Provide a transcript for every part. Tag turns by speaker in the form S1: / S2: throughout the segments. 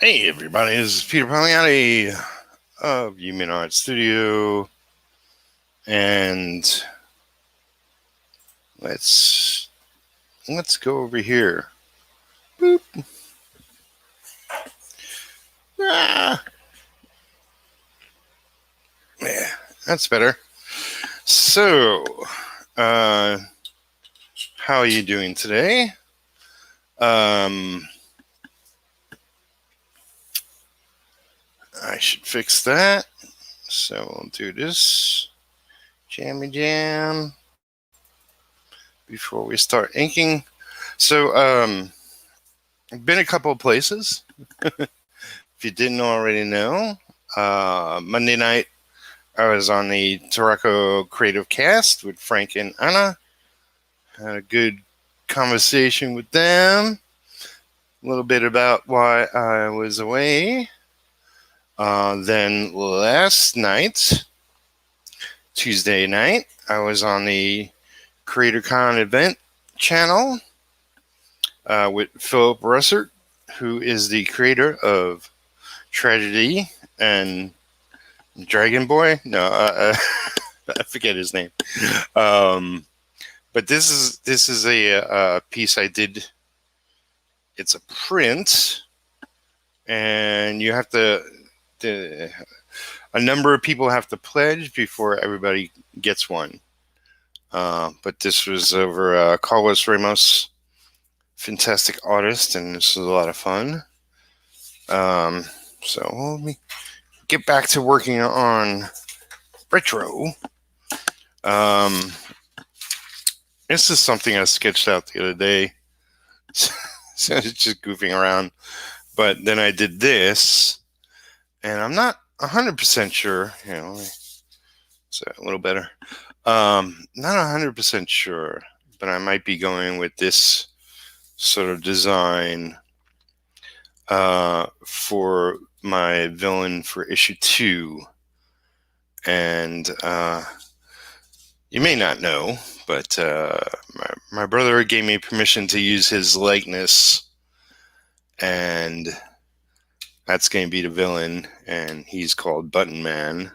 S1: Hey everybody, this is Peter Palmiotti of Human Art Studio, and let's go over here. Boop. Ah, yeah, that's better. So, how are you doing today? I should fix that. So we'll do this jammy jam before we start inking. So, I've been a couple of places. If you didn't already know, Monday night I was on the Tarako Creative Cast with Frank and Anna. Had a good conversation with them. A little bit about why I was away. Then last night, Tuesday night, I was on the CreatorCon event channel with Phillip Russertt, who is the creator of Tragedy and Dragon Boy. No, I forget his name. But this is a piece I did. It's a print, and you have to. A number of people have to pledge before everybody gets one. But this was over Carlos Ramos, fantastic artist, and this was a lot of fun. So let me get back to working on retro. This is something I sketched out the other day. So it's just goofing around. But then I did this, and I'm not 100% sure. So a little better. Not 100% sure, but I might be going with this sort of design for my villain for issue 2. And you may not know, but my brother gave me permission to use his likeness, and that's going to be the villain, and he's called Button Man,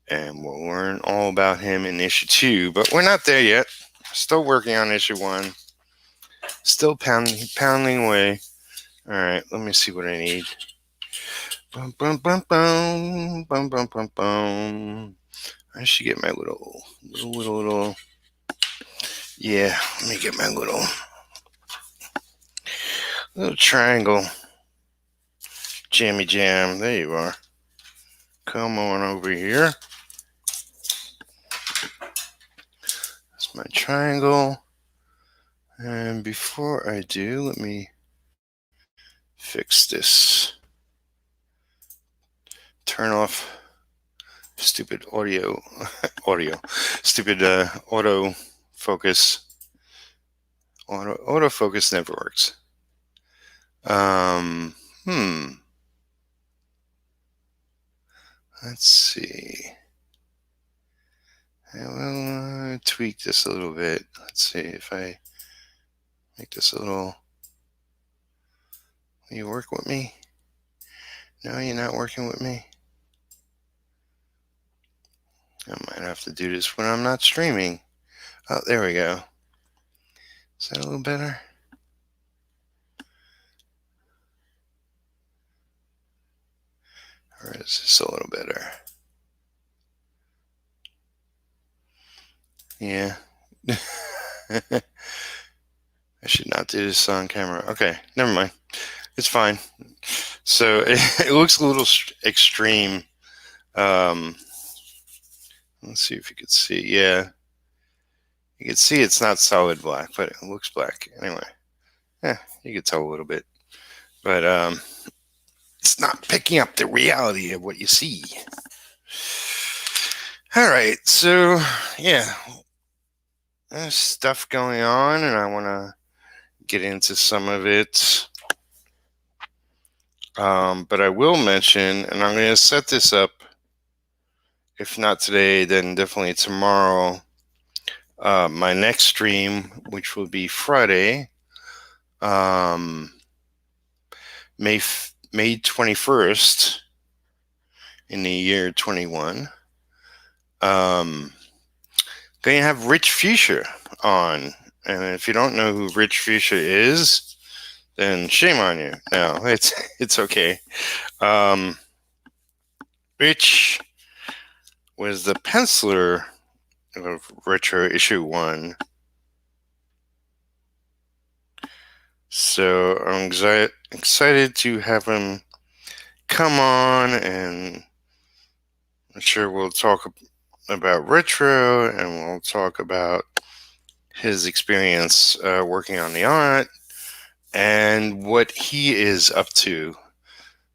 S1: and we'll learn all about him in issue 2, but we're not there yet. Still working on issue 1. Still pounding away. All right, let me see what I need. Bum, bum, bum, bum, bum, bum, bum, bum. I should get my little. Yeah, let me get my little triangle jammy jam. There you are. Come on over here. That's my triangle. And before I do, let me fix this. Turn off stupid audio. Stupid autofocus. Autofocus never works. Let's see. I will tweak this a little bit. Let's see if I make this a little. Will you work with me? No, you're not working with me. I might have to do this when I'm not streaming. Oh, there we go. Is that a little better? Or is this a little better? Yeah. I should not do this on camera. Okay, never mind. It's fine. So it looks a little extreme. Let's see if you can see. Yeah. You can see it's not solid black, but it looks black. Anyway. Yeah, you can tell a little bit. But it's not picking up the reality of what you see. All right, so yeah, there's stuff going on, and I want to get into some of it. But I will mention, and I'm going to set this up, if not today, then definitely tomorrow, my next stream, which will be Friday, May May 21st in the year 21. Going to have Rich Fuchsia on. And if you don't know who Rich Fuchsia is, then shame on you. No, it's okay. Rich was the penciler of Retro Issue 1. So I'm excited to have him come on, and I'm sure we'll talk about retro, and we'll talk about his experience working on the art and what he is up to.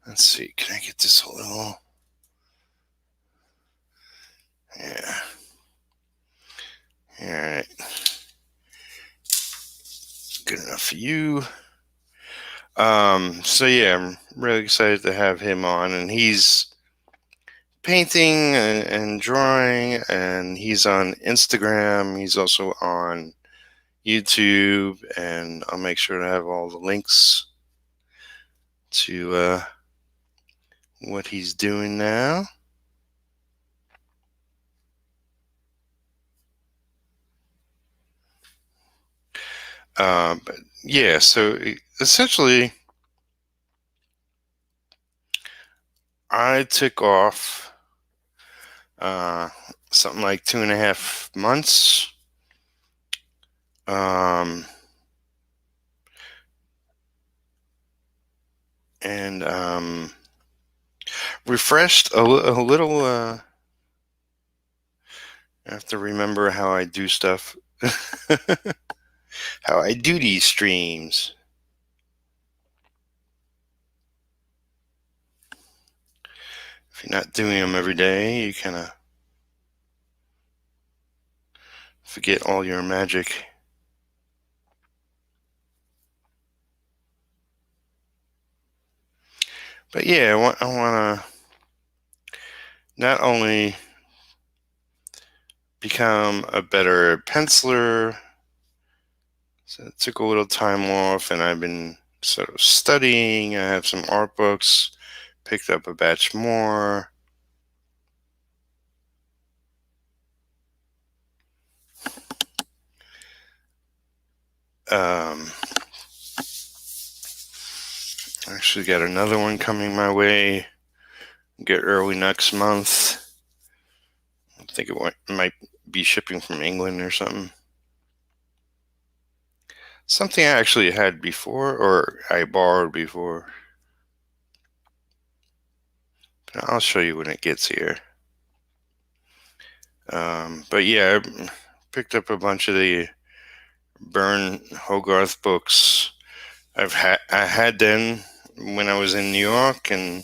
S1: Let's see, can I get this a little? Yeah. All right. Good enough for you. So yeah, I'm really excited to have him on, and he's painting and drawing, and he's on Instagram. He's also on YouTube, and I'll make sure to have all the links to what he's doing now. But yeah, so essentially, I took off something like 2.5 months. And refreshed a little. I have to remember how I do stuff, how I do these streams. If you're not doing them every day, you kind of forget all your magic. But yeah, I want to not only become a better penciler, so I took a little time off, and I've been sort of studying. I have some art books, picked up a batch more. Actually got another one coming my way. Get early next month. I think it might be shipping from England or something. Something I actually had before, or I borrowed before. But I'll show you when it gets here. But yeah, I picked up a bunch of the Byrne Hogarth books. I had them when I was in New York, and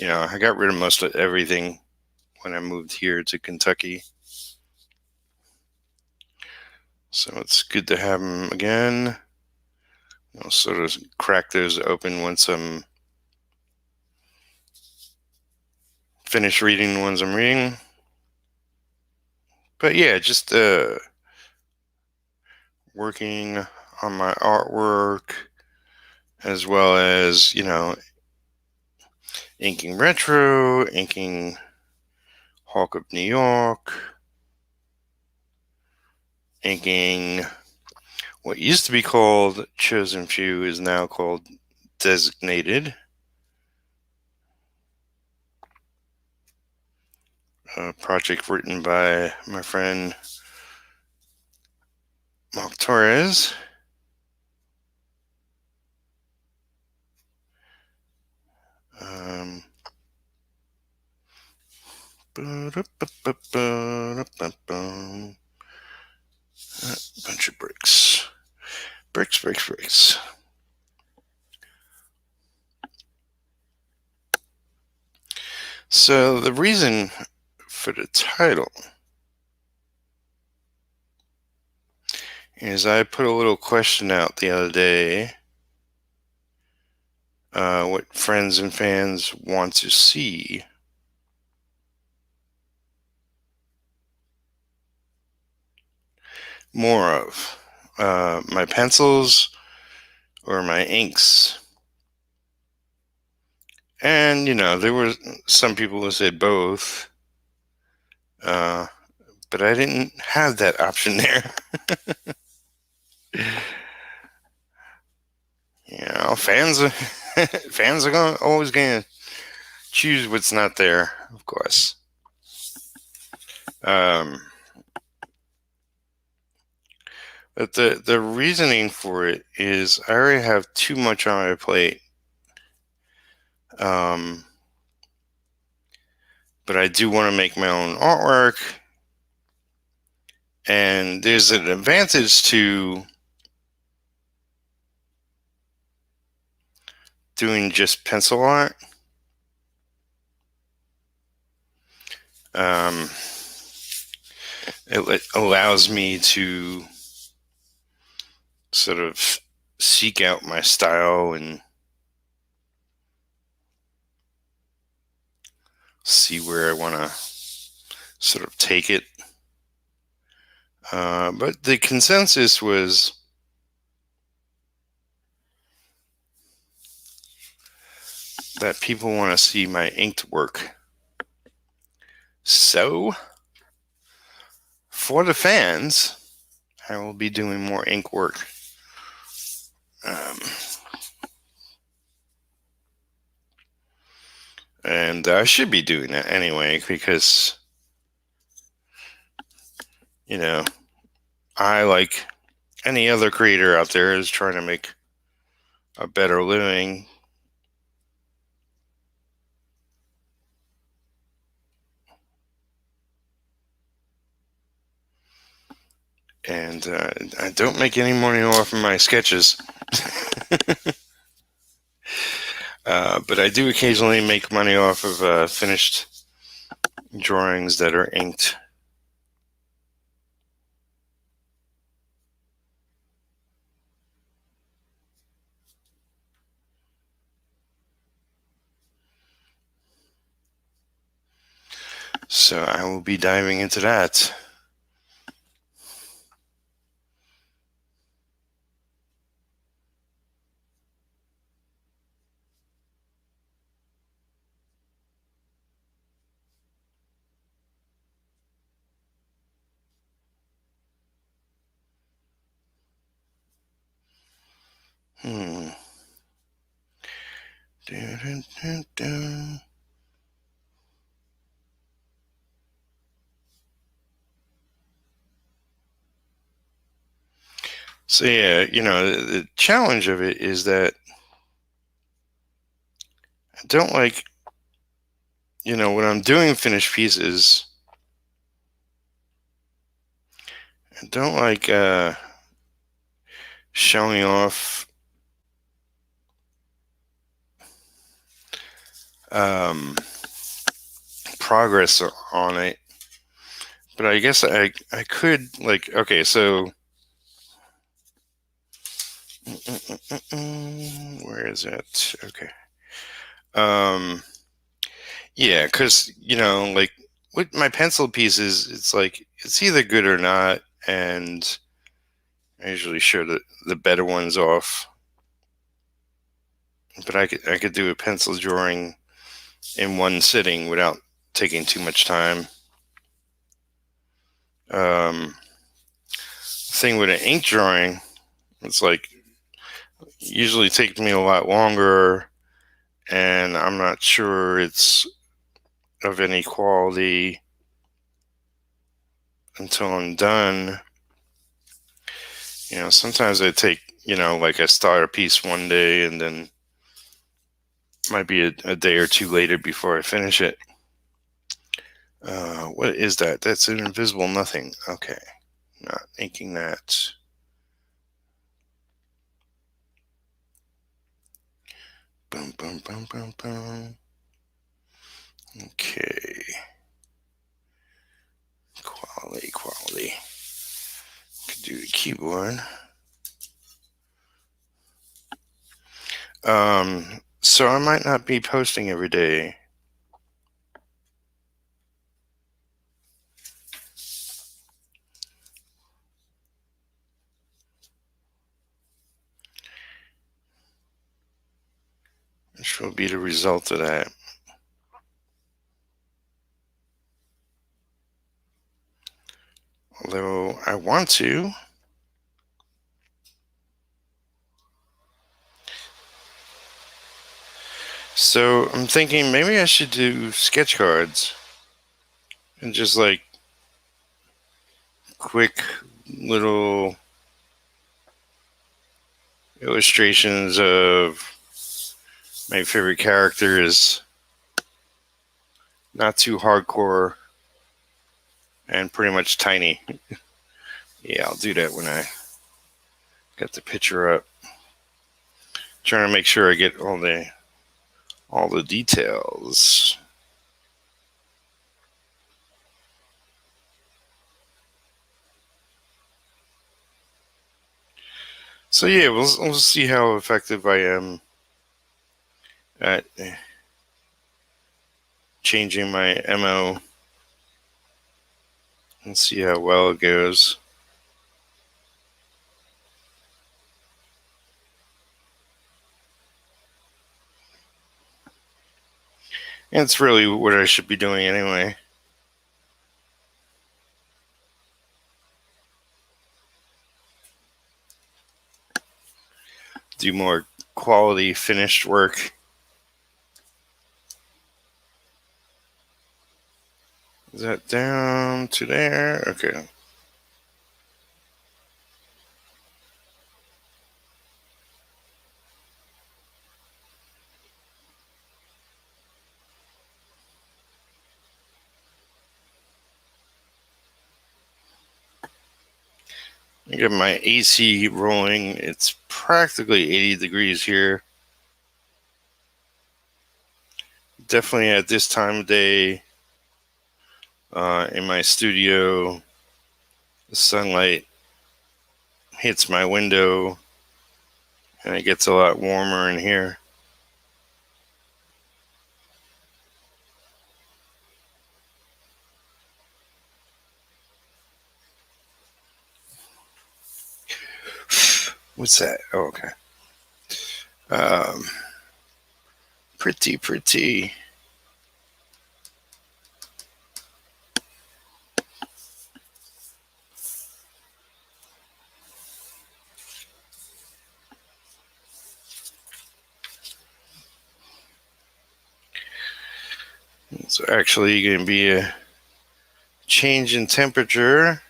S1: I got rid of most of everything when I moved here to Kentucky. So it's good to have them again. I'll sort of crack those open once I'm finished reading the ones I'm reading. But yeah, just working on my artwork, as well as, inking retro, inking Hawk of New York, inking what used to be called Chosen Few is now called Designated. A project written by my friend Mark Torres. Bunch of bricks. Bricks. So the reason for the title is I put a little question out the other day, what friends and fans want to see. More of my pencils or my inks. And, there were some people who said both. But I didn't have that option there. Fans fans are always going to choose what's not there, of course. But the reasoning for it is I already have too much on my plate. But I do want to make my own artwork. And there's an advantage to doing just pencil art. It allows me to sort of seek out my style and see where I want to sort of take it. But the consensus was that people want to see my inked work. So, for the fans, I will be doing more ink work. And I should be doing that anyway, because, I, like any other creator out there, is trying to make a better living. And I don't make any money off of my sketches. But I do occasionally make money off of finished drawings that are inked. So I will be diving into that. So yeah, the challenge of it is that I don't like, when I'm doing finished pieces, I don't like showing off progress on it. But I guess I could, okay, so where is that? Okay. Yeah, because, with my pencil pieces, it's either good or not, and I usually show the better ones off. But I could do a pencil drawing in one sitting without taking too much time. Thing with an ink drawing, it's usually takes me a lot longer, and I'm not sure it's of any quality until I'm done. Sometimes I take, I start a piece one day and then might be a day or two later before I finish it. What is that? That's an invisible nothing. Okay. Not inking that. Boom, boom, boom, boom, boom. Okay. Quality. Could do the keyboard. So I might not be posting every day. which will be the result of that. Although I want to. So I'm thinking maybe I should do sketch cards and just like quick little illustrations of my favorite characters, not too hardcore and pretty much tiny. Yeah, I'll do that when I get the picture up. Trying to make sure I get all the details. So yeah, we'll see how effective I am at changing my MO and see how well it goes. And it's really what I should be doing anyway. Do more quality finished work. Is that down to there? Okay. I get my AC rolling. It's practically 80 degrees here. Definitely at this time of day in my studio, the sunlight hits my window and it gets a lot warmer in here. What's that? Oh, okay. Pretty. It's actually going to be a change in temperature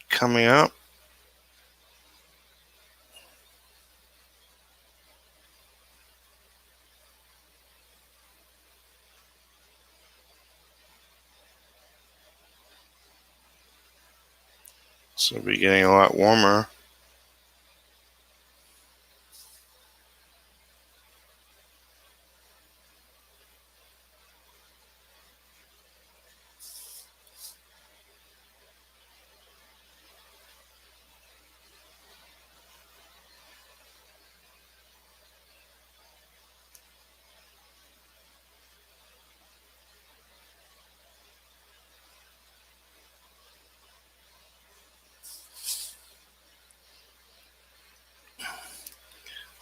S1: coming up. So it'll be getting a lot warmer.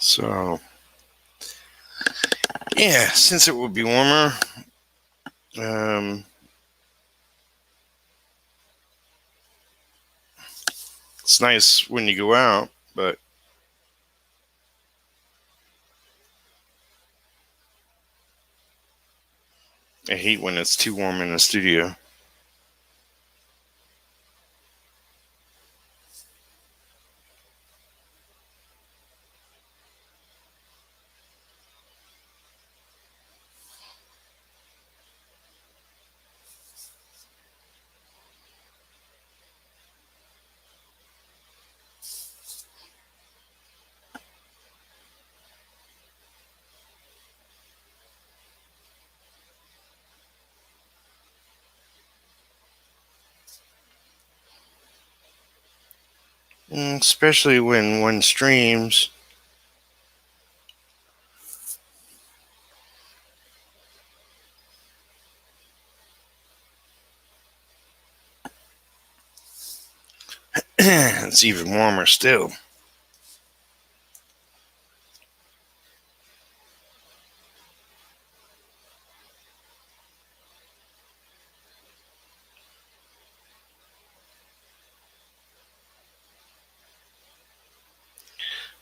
S1: So, yeah, since it will be warmer, it's nice when you go out, but I hate when it's too warm in the studio. Especially when one streams. It's even warmer still.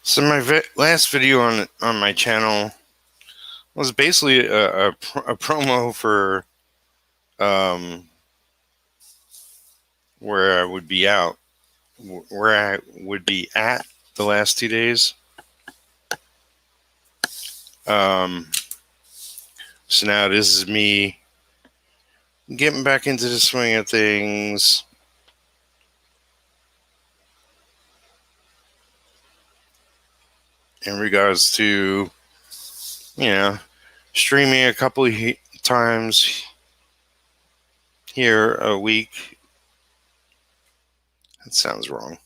S1: So my last video on my channel was basically a promo for where I would be where I would be at the last 2 days. So now this is me getting back into the swing of things. In regards to, streaming a couple of times here a week. That sounds wrong.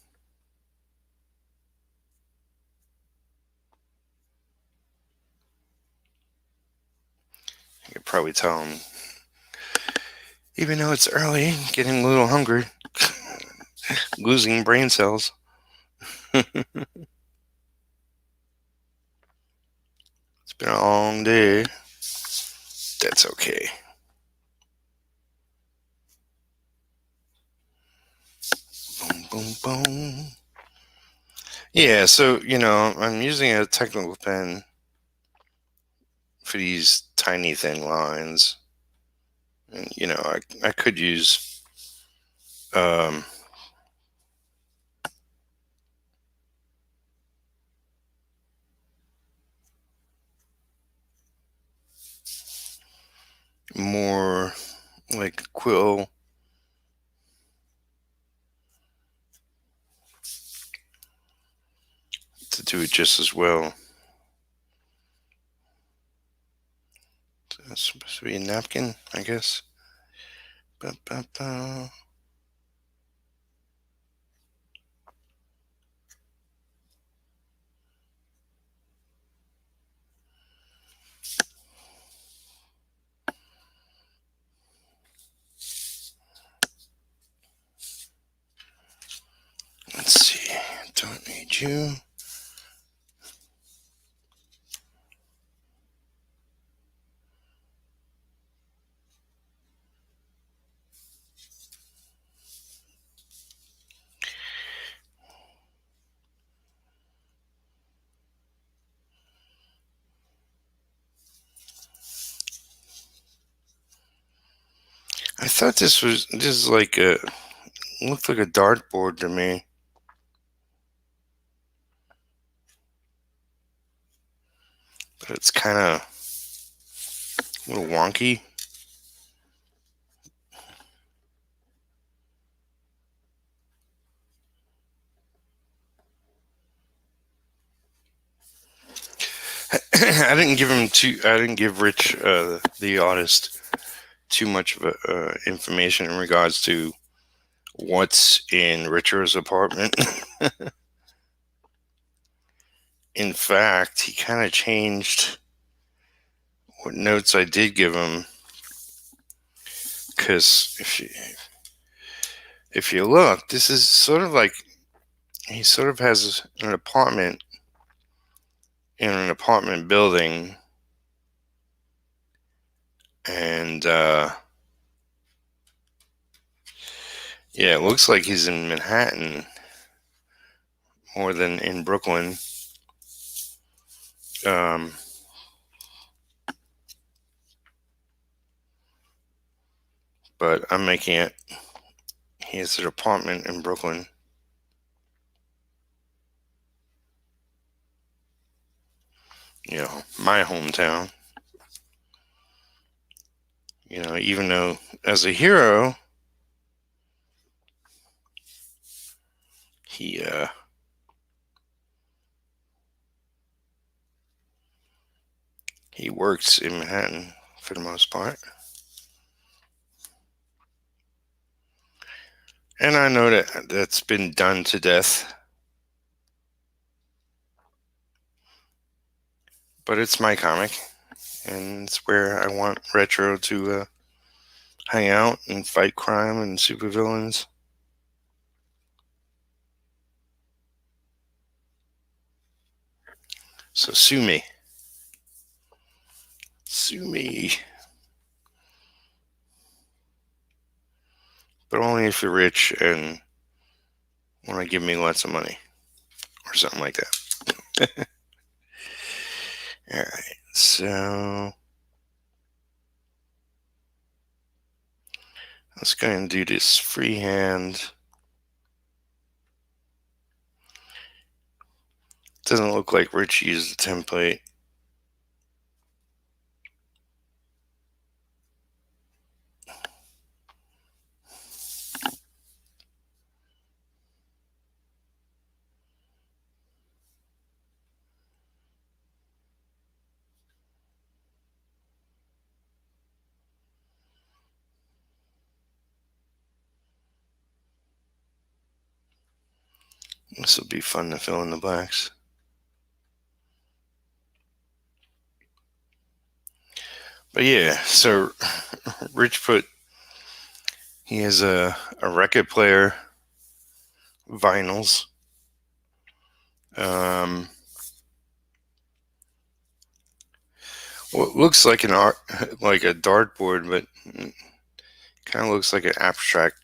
S1: You could probably tell I'm, even though it's early, getting a little hungry, losing brain cells. It's been a long day. That's okay. Boom, boom, boom. Yeah, so, I'm using a technical pen for these tiny thin lines. And, I could use more like quill. To do it just as well. That's supposed to be a napkin, I guess. Ba-ba-ba. Let's see. Don't need you. I thought this is like looked like a dartboard to me. But it's kind of a little wonky. I didn't give Rich, the artist, too much of information in regards to what's in Richard's apartment. In fact, he kind of changed what notes I did give him, because if you look, this is sort of like he sort of has an apartment in an apartment building, and yeah, it looks like he's in Manhattan more than in Brooklyn. But I'm making it. He has an apartment in Brooklyn. My hometown. Even though as a hero, he works in Manhattan for the most part. And I know that's been done to death. But it's my comic, and it's where I want Retro to hang out and fight crime and supervillains. So sue me. Sue me. But only if you're rich and want to give me lots of money or something like that. Alright, so let's go and do this freehand. Doesn't look like Rich used the template. This will be fun to fill in the blanks. But yeah, so Rich he has a record player, vinyls. What looks like like a dartboard, but kind of looks like an abstract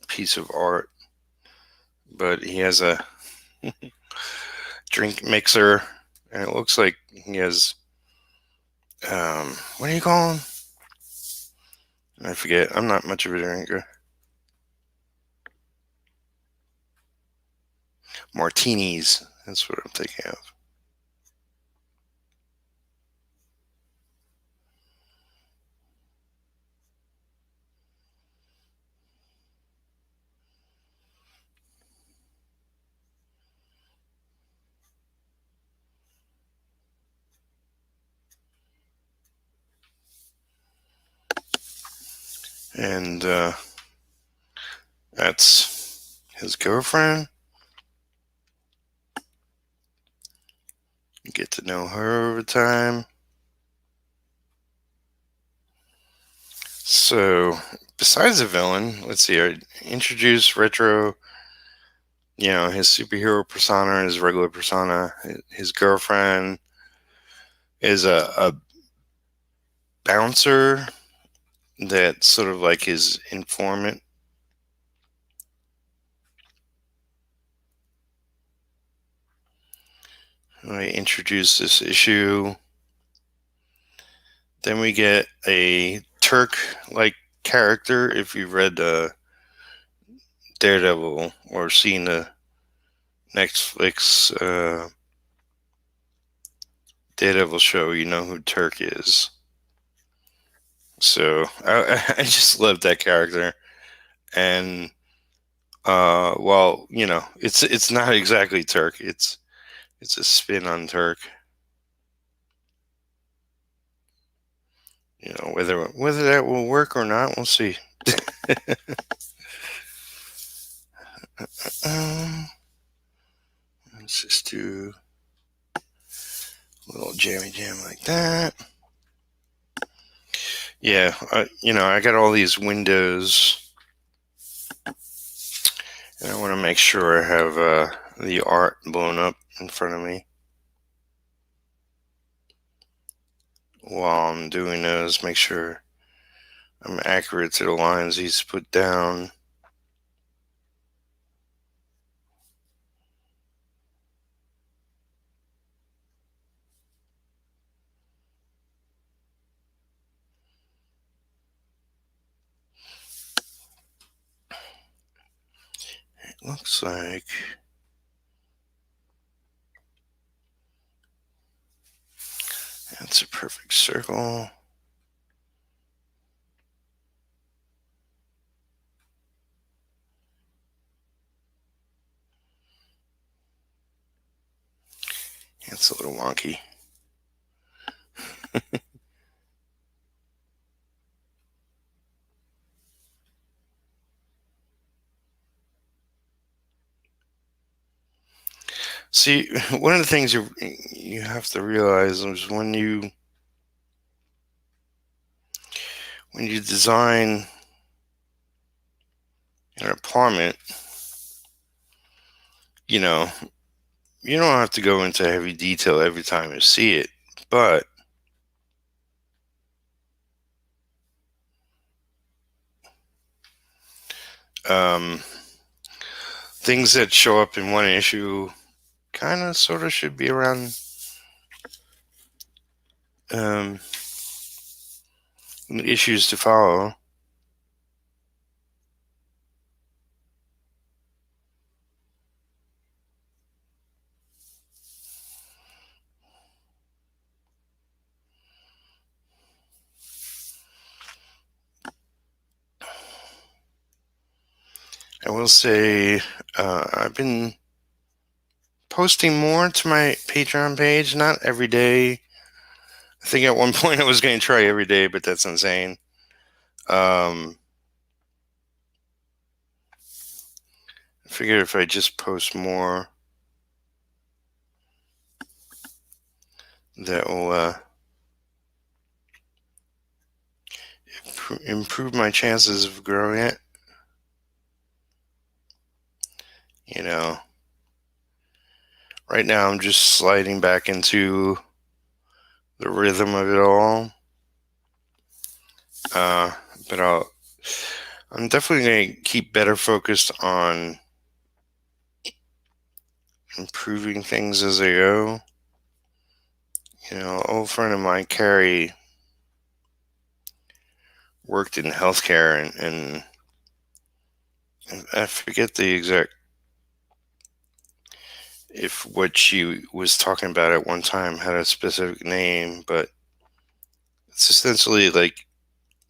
S1: piece of art. But he has a drink mixer, and it looks like he has what do you call them? I forget. I'm not much of a drinker. Martinis. That's what I'm thinking of. And that's his girlfriend. Get to know her over time. So, besides the villain, let's see. I introduce Retro, his superhero persona, his regular persona. His girlfriend is a bouncer that's sort of like his informant. I introduce this issue. Then we get a Turk-like character. If you've read Daredevil or seen the Netflix Daredevil show, you know who Turk is. So I just love that character, and well, it's not exactly Turk. It's a spin on Turk. Whether that will work or not, we'll see. Let's just do a little jammy jam like that. Yeah, I got all these windows, and I want to make sure I have the art blown up in front of me. While I'm doing those, make sure I'm accurate to the lines he's put down. It looks like that's a perfect circle. It's a little wonky. See, one of the things you have to realize is when you design an apartment, you don't have to go into heavy detail every time you see it, but things that show up in one issue kind of sort of should be around issues to follow. I will say I've been posting more to my Patreon page, not every day. I think at one point I was going to try every day, but that's insane. I figured if I just post more, that will improve my chances of growing it. You know, right now I'm just sliding back into the rhythm of it all. But I'm definitely going to keep better focused on improving things as I go. You know, an old friend of mine, Carrie, worked in healthcare, and I forget the exact, if what she was talking about at one time had a specific name, but it's essentially like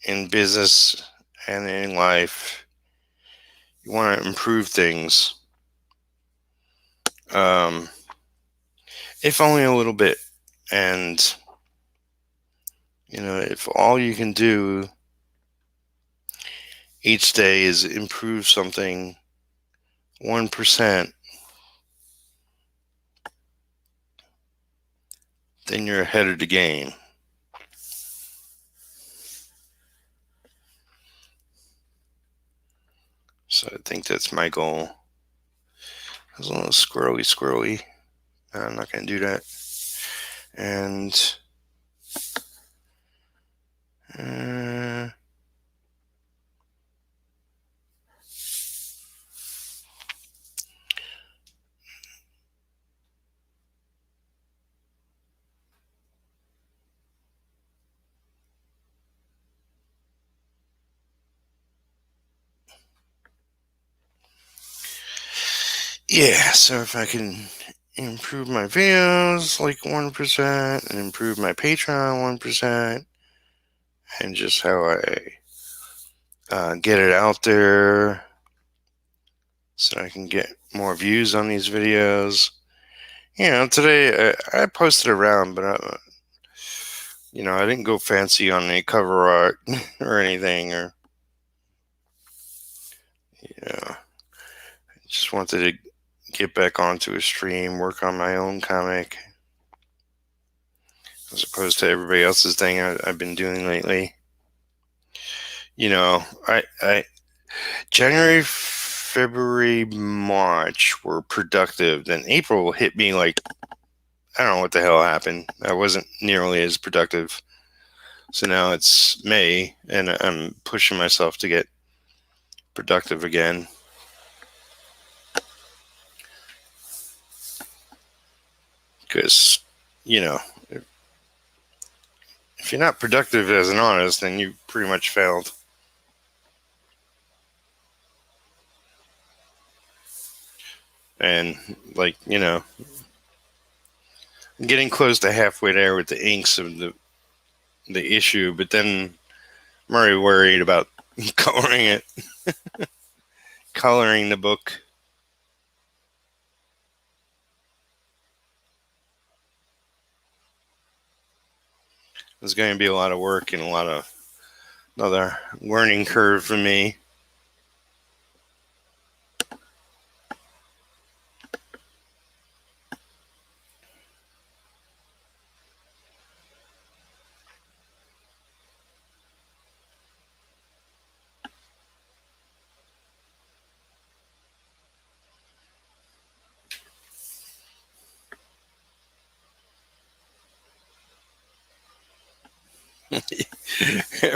S1: in business and in life, you want to improve things, if only a little bit. And, you know, if all you can do each day is improve something 1%, then you're ahead of the game. So I think that's my goal. It's a little squirrely. No, I'm not going to do that. And yeah, so if I can improve my videos like 1% and improve my Patreon 1%, and just how I get it out there so I can get more views on these videos. You know, today I posted around, but you know, I didn't go fancy on the cover art or anything, or you know, I just wanted to get back onto a stream, work on my own comic, as opposed to everybody else's thing I've been doing lately. You know, I January, February, March were productive. Then April hit me like, I don't know what the hell happened. I wasn't nearly as productive. So now it's May, and I'm pushing myself to get productive again. Because, you know, if you're not productive as an artist, then you pretty much failed. And, like, you know, I'm getting close to halfway there with the inks of the issue, but then I'm already worried about coloring it. Coloring the book. There's going to be a lot of work and another learning curve for me.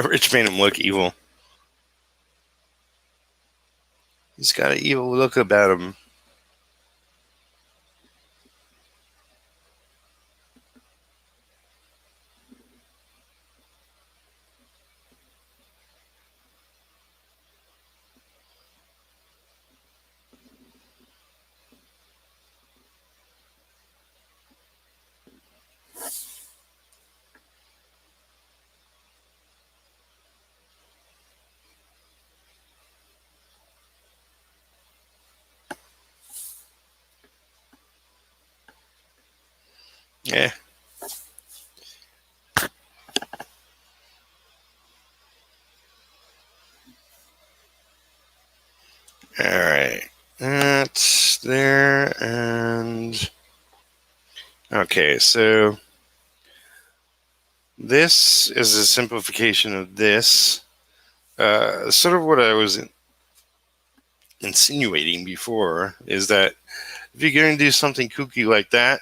S1: Rich made him look evil. He's got an evil look about him. Yeah. All right. That's there. And okay, so this is a simplification of this. Sort of what I was insinuating before is that if you're going to do something kooky like that,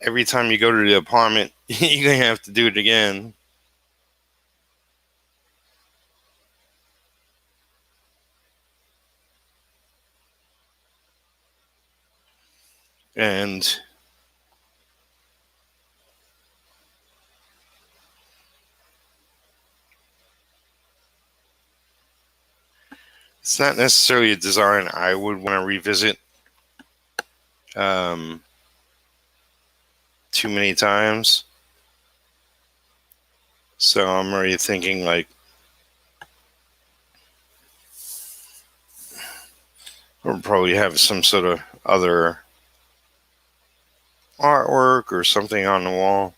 S1: every time you go to the apartment, you're going to have to do it again. And it's not necessarily a design I would want to revisit um, too many times. So I'm already thinking like, we'll probably have some sort of other artwork or something on the wall.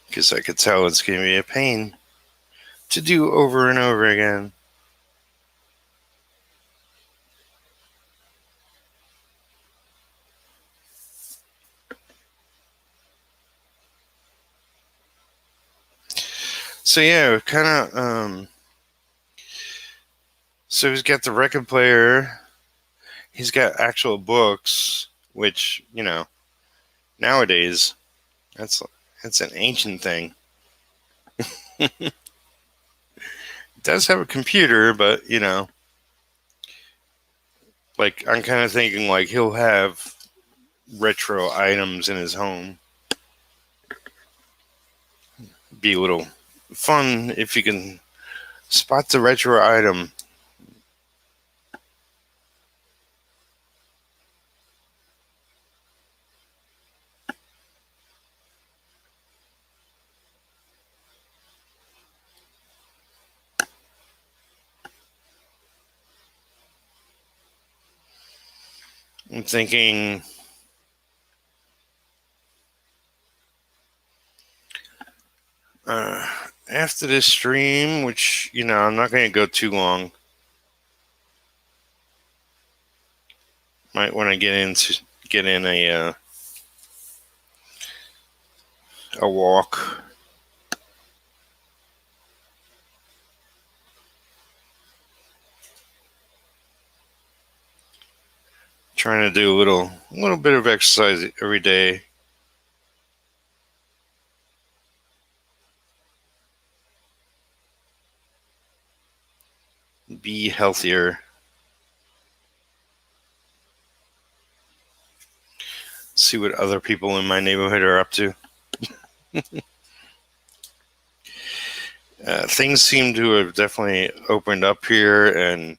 S1: Because I could tell it's going to be a pain to do over and over again. So yeah, kind of. So he's got the record player. He's got actual books, which nowadays that's an ancient thing. It does have a computer, but like I'm kind of thinking like he'll have retro items in his home. Be a little fun if you can spot the retro item. I'm thinking after this stream, which I'm not going to go too long. Might want to get in a walk. Trying to do a little bit of exercise every day. Be healthier. See what other people in my neighborhood are up to. Things seem to have definitely opened up here, and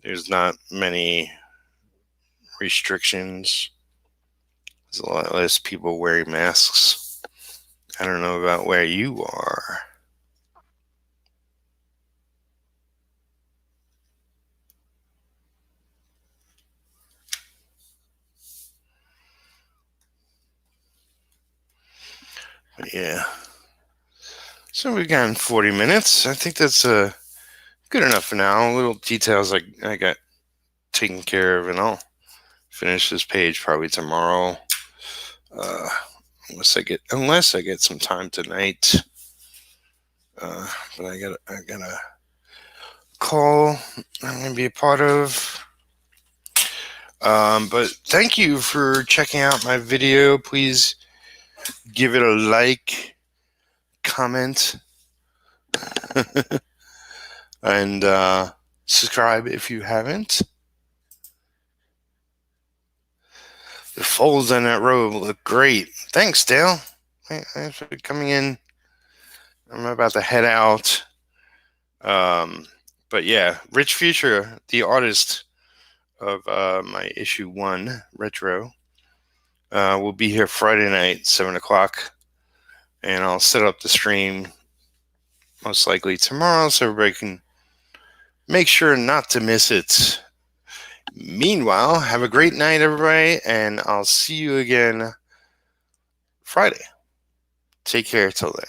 S1: there's not many restrictions. There's a lot less people wearing masks. I don't know about where you are. But yeah. So we've gotten 40 minutes. I think that's good enough for now. Little details I got taken care of, and I'll finish this page probably tomorrow. Unless I get some time tonight. But I got a call I'm gonna be a part of. But thank you for checking out my video. Please give it a like, comment, and subscribe if you haven't. The folds on that robe look great. Thanks, Dale. Thanks for coming in. I'm about to head out. But yeah, Rich Future, the artist of my issue 1 retro, will be here Friday night, 7 o'clock. And I'll set up the stream most likely tomorrow so everybody can make sure not to miss it. Meanwhile, have a great night, everybody, and I'll see you again Friday. Take care till then.